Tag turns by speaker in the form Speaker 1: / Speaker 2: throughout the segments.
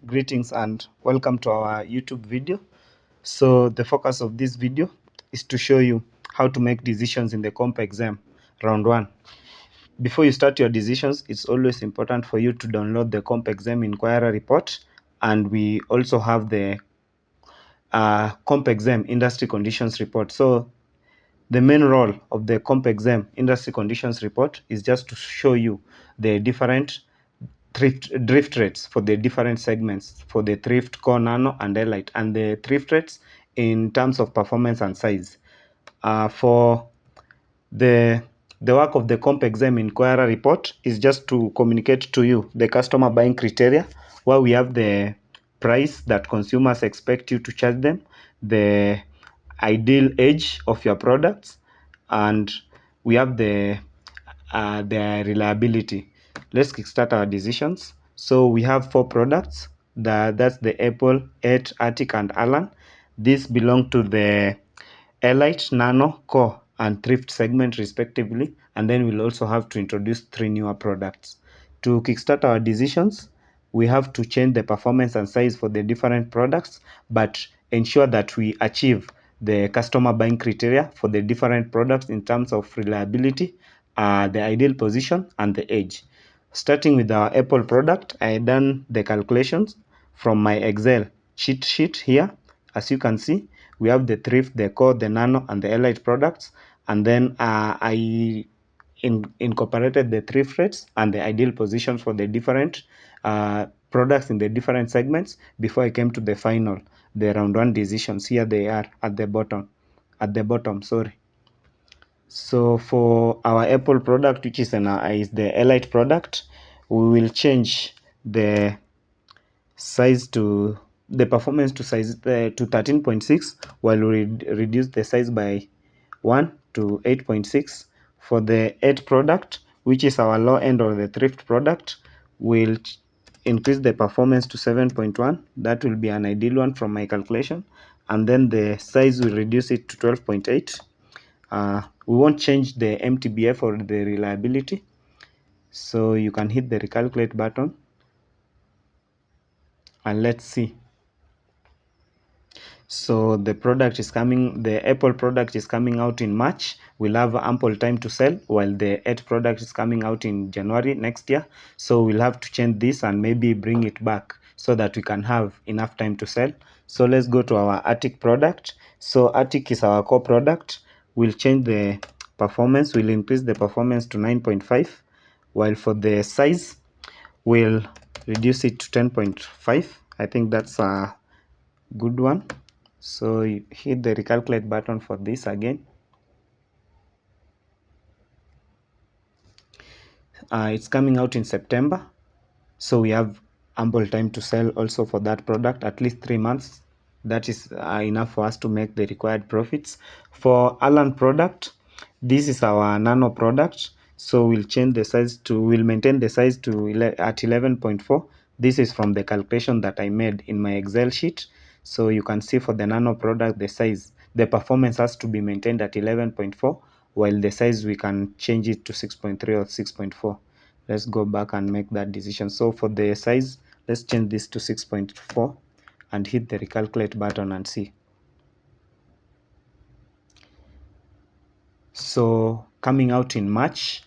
Speaker 1: Greetings and welcome to our YouTube video. So the focus of this video is to show you how to make decisions in the Compxm round 1. Before you start your decisions, it's always important for you to download the Compxm inquiry report, and we also have the Compxm industry conditions report. So the main role of the Compxm industry conditions report is just to show you the different drift rates for the different segments for the thrift, core, nano, and elite, and the drift rates in terms of performance and size. For the work of the Compxm inquiry report is just to communicate to you the customer buying criteria, where we have the price that consumers expect you to charge them, the ideal age of your products, and we have the reliability. Let's kickstart our decisions. So we have 4 products. That's the Apple, 8, Arctic, and Alan. These belong to the Elite, Nano, Core, and Thrift segment respectively. And then we'll also have to introduce 3 newer products. To kickstart our decisions, we have to change the performance and size for the different products, but ensure that we achieve the customer buying criteria for the different products in terms of reliability, the ideal position, and the age. Starting with our Apple product, I done the calculations from my Excel cheat sheet here. As you can see, we have the thrift, the core, the nano, and the elite products, and then I incorporated the thrift rates and the ideal positions for the different products in the different segments before I came to the final, the round 1 decisions. Here they are at the bottom, sorry. So for our Apple product, which is the elite product, we will change the size to the performance to size to 13.6, while we reduce the size by 1 to 8.6. For the 8 product, which is our low end of the thrift product, we'll increase the performance to 7.1. That will be an ideal one from my calculation, and then the size will reduce it to 12.8. We won't change the MTBF or the reliability, so you can hit the recalculate button and let's see. So the Apple product is coming out in March. We'll have ample time to sell, while the 8 product is coming out in January next year. So we'll have to change this and maybe bring it back so that we can have enough time to sell. So let's go to our Arctic product. So Arctic is our core product. We'll change the performance. We'll increase the performance to 9.5, while for the size, we'll reduce it to 10.5. I think that's a good one. So you hit the recalculate button for this again. It's coming out in September, so we have ample time to sell also for that product, at least 3 months. That is enough for us to make the required profits. For Alan product, this is our nano product, so we'll maintain the size to at 11.4. This is from the calculation that I made in my Excel sheet. So you can see for the nano product, the performance has to be maintained at 11.4, while the size we can change it to 6.3 or 6.4. Let's go back and make that decision. So for the size, let's change this to 6.4 and hit the recalculate button and see. So coming out in March,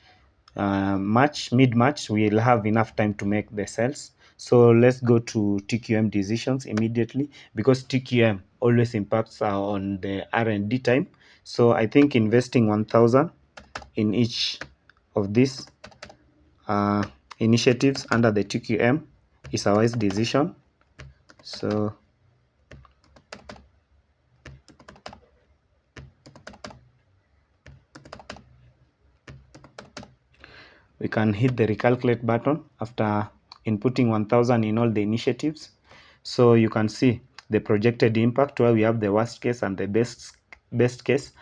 Speaker 1: mid-March, we'll have enough time to make the sales. So let's go to TQM decisions immediately, because TQM always impacts on the R&D time. So I think investing 1,000 in each of these initiatives under the TQM is a wise decision. So we can hit the recalculate button after inputting 1,000 in all the initiatives. So you can see the projected impact, where we have the worst case and the best case.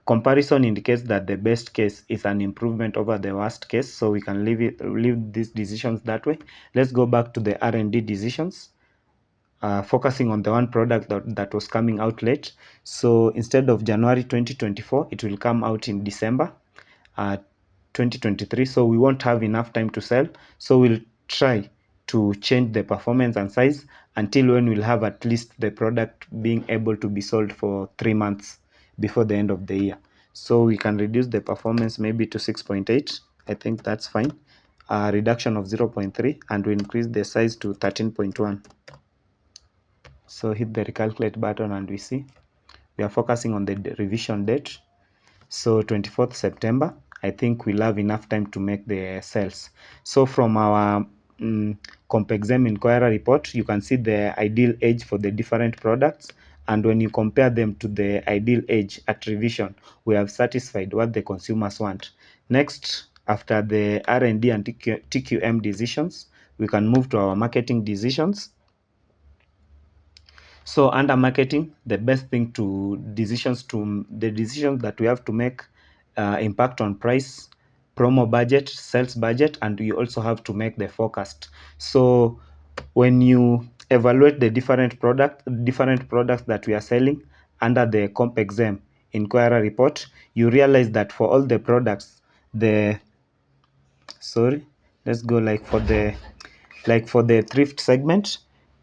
Speaker 1: Comparison indicates that the best case is an improvement over the worst case, so we can leave these decisions that way. Let's go back to the R&D decisions, focusing on the one product that was coming out late. So instead of January 2024, it will come out in December 2023. So we won't have enough time to sell, so we'll try to change the performance and size until when we'll have at least the product being able to be sold for 3 months before the end of the year. So we can reduce the performance maybe to 6.8. I think that's fine. A reduction of 0.3, and we increase the size to 13.1. So hit the recalculate button and we see we are focusing on the revision date. So 24th September, I think we'll have enough time to make the sales. So from our Compxm inquiry report, you can see the ideal age for the different products. And when you compare them to the ideal age at revision, we have satisfied what the consumers want. Next, after the R&D and TQM decisions, we can move to our marketing decisions. So under marketing, the best thing the decisions that we have to make impact on price, promo budget, sales budget, and you also have to make the forecast. So when you evaluate the different products that we are selling under the Compxm inquiry report, you realize that for all the products, let's go for the thrift segment,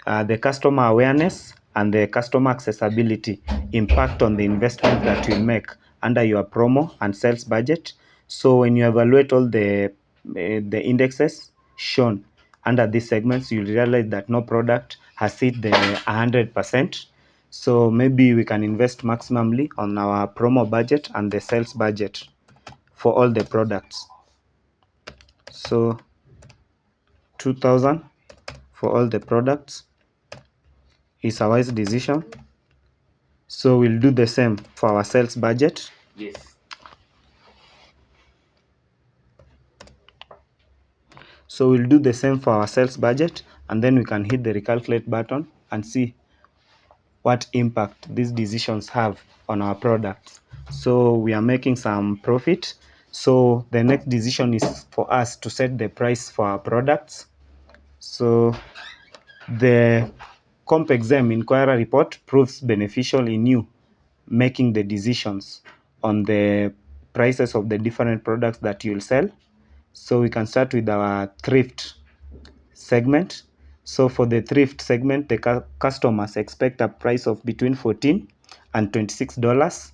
Speaker 1: the customer awareness and the customer accessibility impact on the investment that you make under your promo and sales budget. So when you evaluate all the indexes shown under these segments, you realize that no product has hit the 100%. So maybe we can invest maximally on our promo budget and the sales budget for all the products. So 2000 for all the products is a wise decision. So we'll do the same for our sales budget.
Speaker 2: Yes.
Speaker 1: So we'll do the same for our sales budget, and then we can hit the recalculate button and see what impact these decisions have on our products. So we are making some profit. So the next decision is for us to set the price for our products. So the Compxm inquiry report proves beneficial in you making the decisions on the prices of the different products that you'll sell. So we can start with our thrift segment. So for the thrift segment, the customers expect a price of between $14 and $26.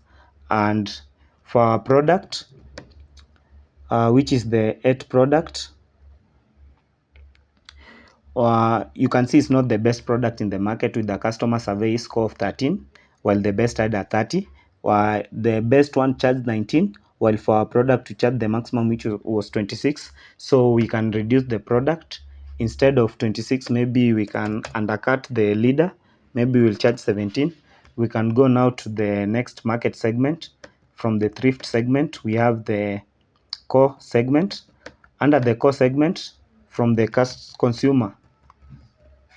Speaker 1: And for our product, which is the 8th product, you can see it's not the best product in the market with the customer survey score of 13, while the best had a 30, while the best one charged 19, while for our product we charge the maximum, which was 26. So we can reduce the product. Instead of 26, maybe we can undercut the leader. Maybe we'll charge 17. We can go now to the next market segment. From the thrift segment, we have the core segment. Under the core segment, from the consumer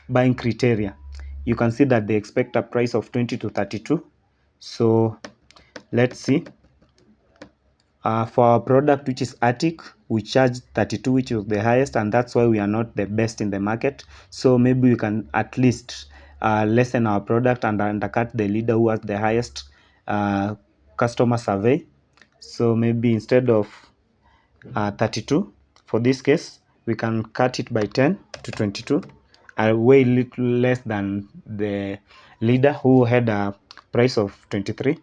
Speaker 1: buying criteria, you can see that they expect a price of 20 to 32. So let's see. For our product, which is Attic, we charge 32, which is the highest, and that's why we are not the best in the market. So maybe we can at least lessen our product and undercut the leader who has the highest customer survey. So maybe instead of 32, for this case, we can cut it by 10 to 22, way little less than the leader who had a price of 23.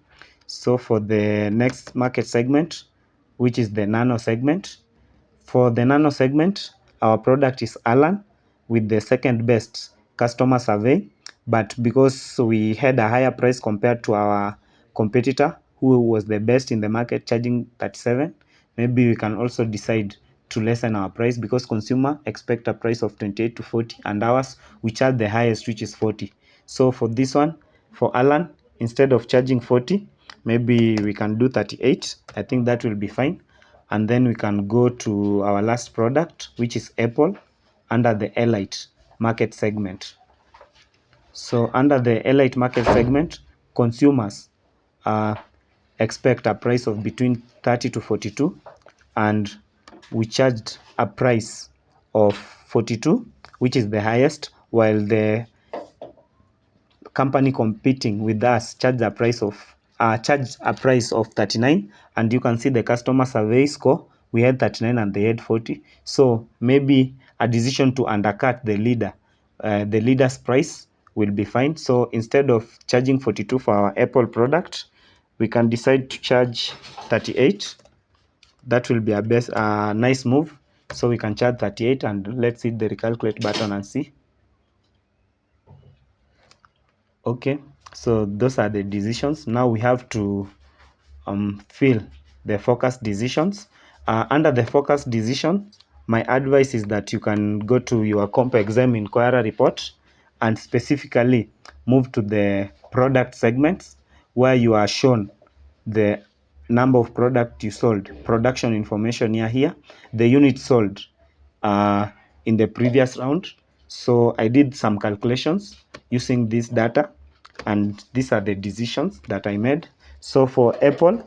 Speaker 1: So for the next market segment, which is the nano segment, for the nano segment, our product is Alan with the second best customer survey, but because we had a higher price compared to our competitor who was the best in the market charging 37, maybe we can also decide to lessen our price because consumer expect a price of 28 to 40, and ours we charge the highest, which is 40. So for this one, for Alan, instead of charging 40, maybe we can do 38. I think that will be fine. And then we can go to our last product, which is Apple, under the Elite market segment. So under the Elite market segment, consumers expect a price of between 30 to 42, and we charged a price of 42, which is the highest, while the company competing with us charge a price of 39. And you can see the customer survey score, we had 39 and they had 40. So maybe a decision to undercut the leader, the leader's price will be fine. So instead of charging 42 for our Apple product, we can decide to charge 38. That will be a nice move. So we can charge 38, and let's hit the recalculate button and see. Okay, so those are the decisions. Now we have to fill the focus decisions. Under the focus decision, my advice is that you can go to your Compxm inquiry report and specifically move to the product segments where you are shown the number of product you sold, production information here, the units sold in the previous round. So I did some calculations using this data, and these are the decisions that I made. So for Apple,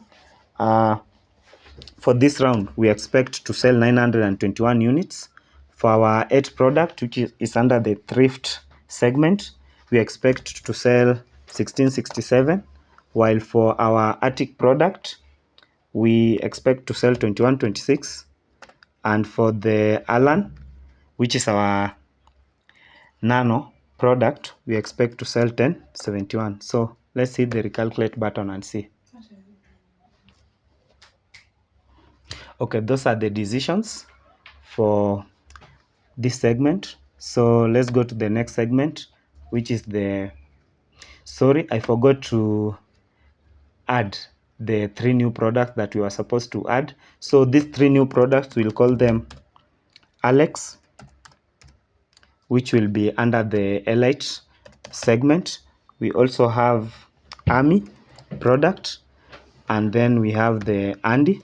Speaker 1: for this round, we expect to sell 921 units. For our 8 product, which is under the thrift segment, we expect to sell 1667, while for our Attic product, we expect to sell 2126, and for the Alan, which is our Nano product, we expect to sell 1071. So let's hit the recalculate button and see. Okay, those are the decisions for this segment. So let's go to the next segment, which is the, sorry, I forgot to add the 3 new products that we were supposed to add. So these 3 new products, we'll call them Alex, which will be under the Elite segment. We also have Army product, and then we have the Andy.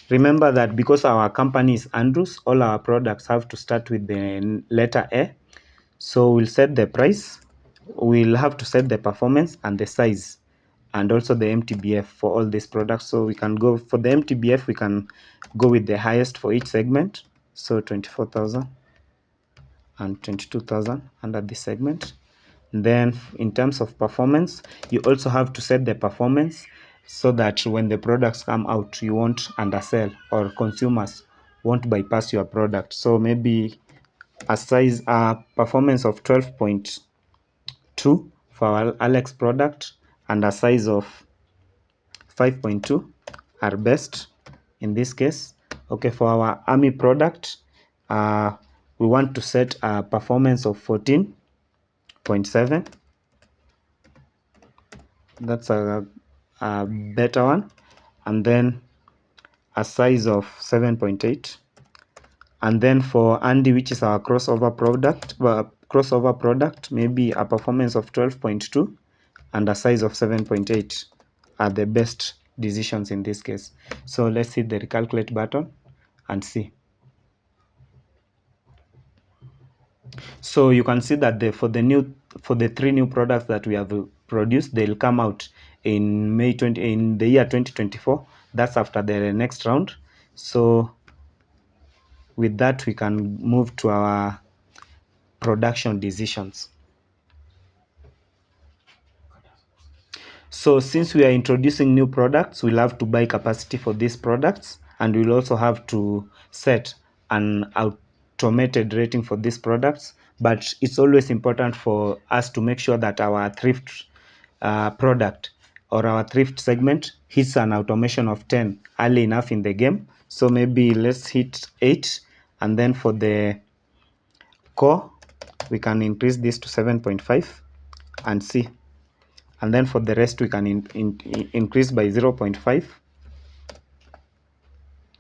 Speaker 1: Remember that because our company is Andrews, all our products have to start with the letter A. So we'll set the price, we'll have to set the performance and the size, and also the MTBF for all these products. So we can go for the MTBF, we can go with the highest for each segment. So 24,000 and 22,000 under this segment. Then in terms of performance, you also have to set the performance so that when the products come out, you won't undersell or consumers won't bypass your product. So maybe a performance of 12.2 for our Alex product and a size of 5.2 are best in this case. Okay, for our Army product, we want to set a performance of 14.7. That's a better one, and then a size of 7.8. And then for Andy, which is our crossover product, maybe a performance of 12.2 and a size of 7.8 are the best decisions in this case. So let's hit the recalculate button and see. So you can see that for the 3 new products that we have produced, they'll come out in in the year 2024. That's after the next round. So with that, we can move to our production decisions. So since we are introducing new products, we'll have to buy capacity for these products, and we'll also have to set an automated rating for these products. But it's always important for us to make sure that our thrift product or our thrift segment hits an automation of 10 early enough in the game. So maybe let's hit 8, and then for the core, we can increase this to 7.5 and see. And then for the rest, we can increase by 0.5.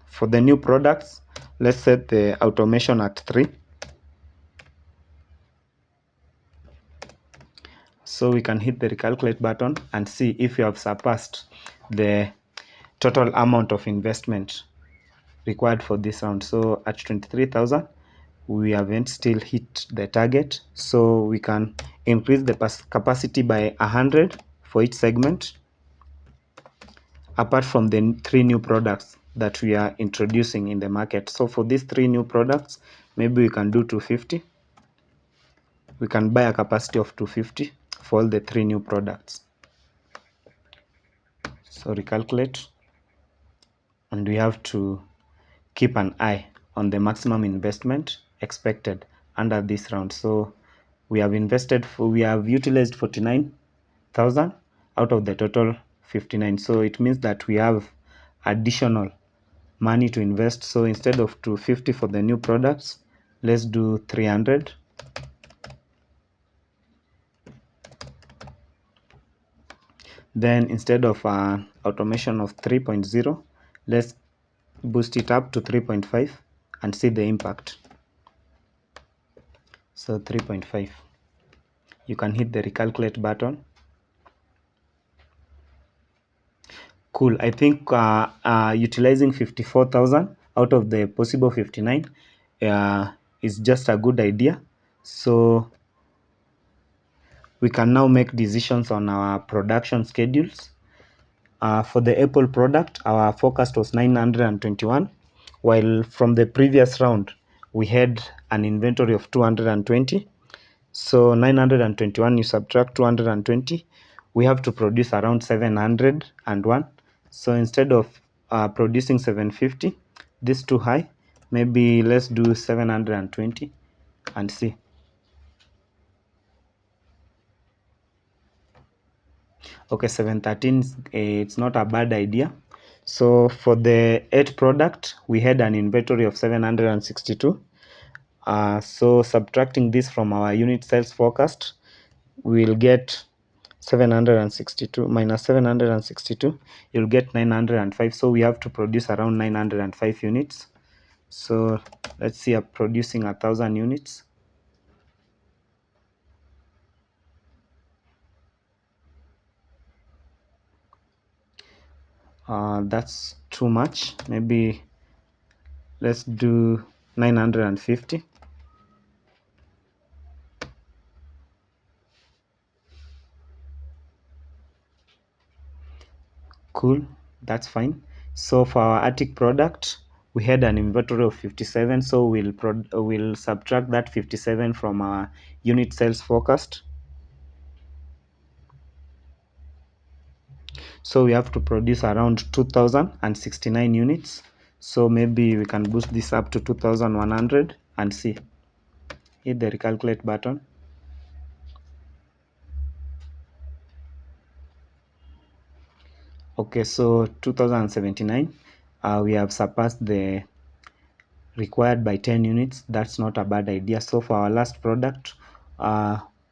Speaker 1: For the new products, let's set the automation at 3. So we can hit the recalculate button and see if we have surpassed the total amount of investment required for this round. So at 23,000, we haven't still hit the target. So we can increase the capacity by 100 for each segment, apart from the 3 new products that we are introducing in the market. So for these 3 new products, maybe we can do 250. We can buy a capacity of 250 for all the 3 new products. So recalculate, and we have to keep an eye on the maximum investment expected under this round. So we have utilized 49,000 out of the total 59. So it means that we have additional money to invest. So instead of 250 for the new products, let's do 300. Then instead of automation of 3.0, let's boost it up to 3.5 and see the impact. So 3.5, you can hit the recalculate button. Cool. I think utilizing 54,000 out of the possible 59 is just a good idea. So we can now make decisions on our production schedules. For the Apple product, our forecast was 921, while from the previous round, we had an inventory of 220. So 921, you subtract 220, we have to produce around 701. So instead of producing 750, this too high, maybe let's do 720 and see. Okay, 713, it's not a bad idea. So for the 8 product, we had an inventory of 762. So subtracting this from our unit sales forecast, we'll get 762 minus 762, you'll get 905. So we have to produce around 905 units. So let's see, producing 1,000 units. That's too much. Maybe let's do 950. Cool, that's fine. So for our attic product, we had an inventory of 57, so we'll subtract that 57 from our unit sales forecast. So we have to produce around 2069 units. So maybe we can boost this up to 2100 and see. Hit the recalculate button. Okay, so 2079, we have surpassed the required by 10 units. That's not a bad idea. So for our last product,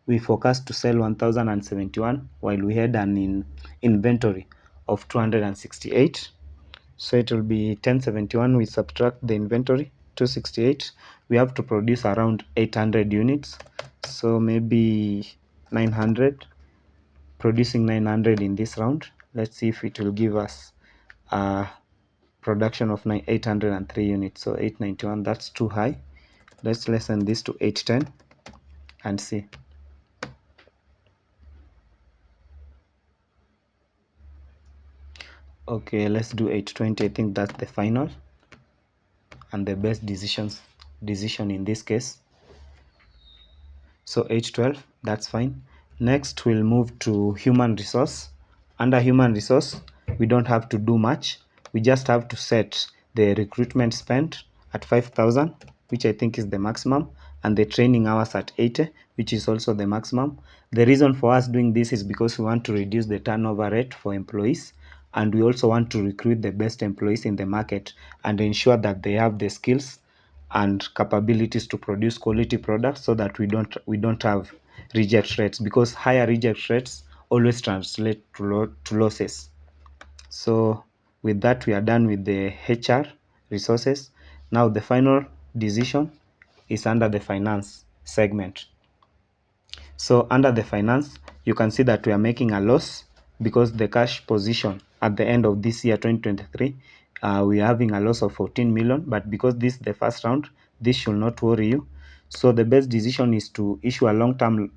Speaker 1: we forecast to sell 1071, while we had an inventory of 268. So it will be 1071, we subtract the inventory 268, we have to produce around 800 units. So maybe 900, producing 900 in this round. Let's see if it will give us a production of 803 units. So 891, that's too high. Let's lessen this to 810 and see. Okay, let's do 820. I think that's the final and the best decision in this case. So 812, that's fine. Next we'll move to human resource. Under human resource, we don't have to do much. We just have to set the recruitment spend at 5,000, which I think is the maximum, and the training hours at 80, which is also the maximum. The reason for us doing this is because we want to reduce the turnover rate for employees, and we also want to recruit the best employees in the market and ensure that they have the skills and capabilities to produce quality products, so that we don't have reject rates, because higher reject rates always translate to losses. So with that, we are done with the HR resources. Now the final decision is under the finance segment. So under the finance, you can see that we are making a loss because the cash position at the end of this year 2023, we are having a loss of 14 million. But because this is the first round, this should not worry you. So the best decision is to issue a long-term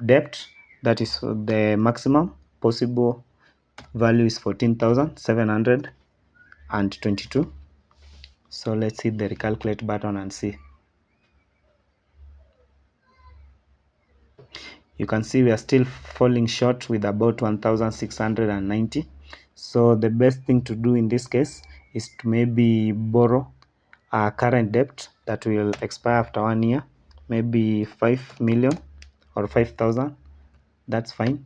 Speaker 1: debt. That is the maximum possible value is 14,722. So let's hit the recalculate button and see. You can see we are still falling short with about 1,690. So the best thing to do in this case is to maybe borrow current debt that will expire after 1 year, maybe 5 million or 5,000. That's fine,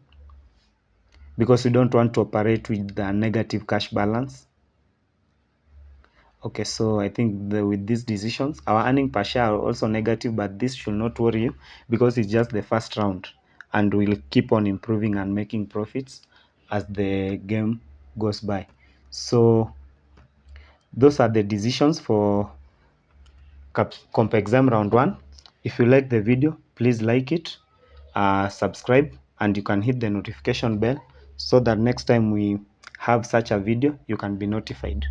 Speaker 1: because we don't want to operate with the negative cash balance. Okay, so I think with these decisions, our earning per share are also negative, but this should not worry you because it's just the first round, and we'll keep on improving and making profits as the game goes by. So those are the decisions for Compxm round 1. If you like the video, please like it, subscribe, and you can hit the notification bell so that next time we have such a video, you can be notified.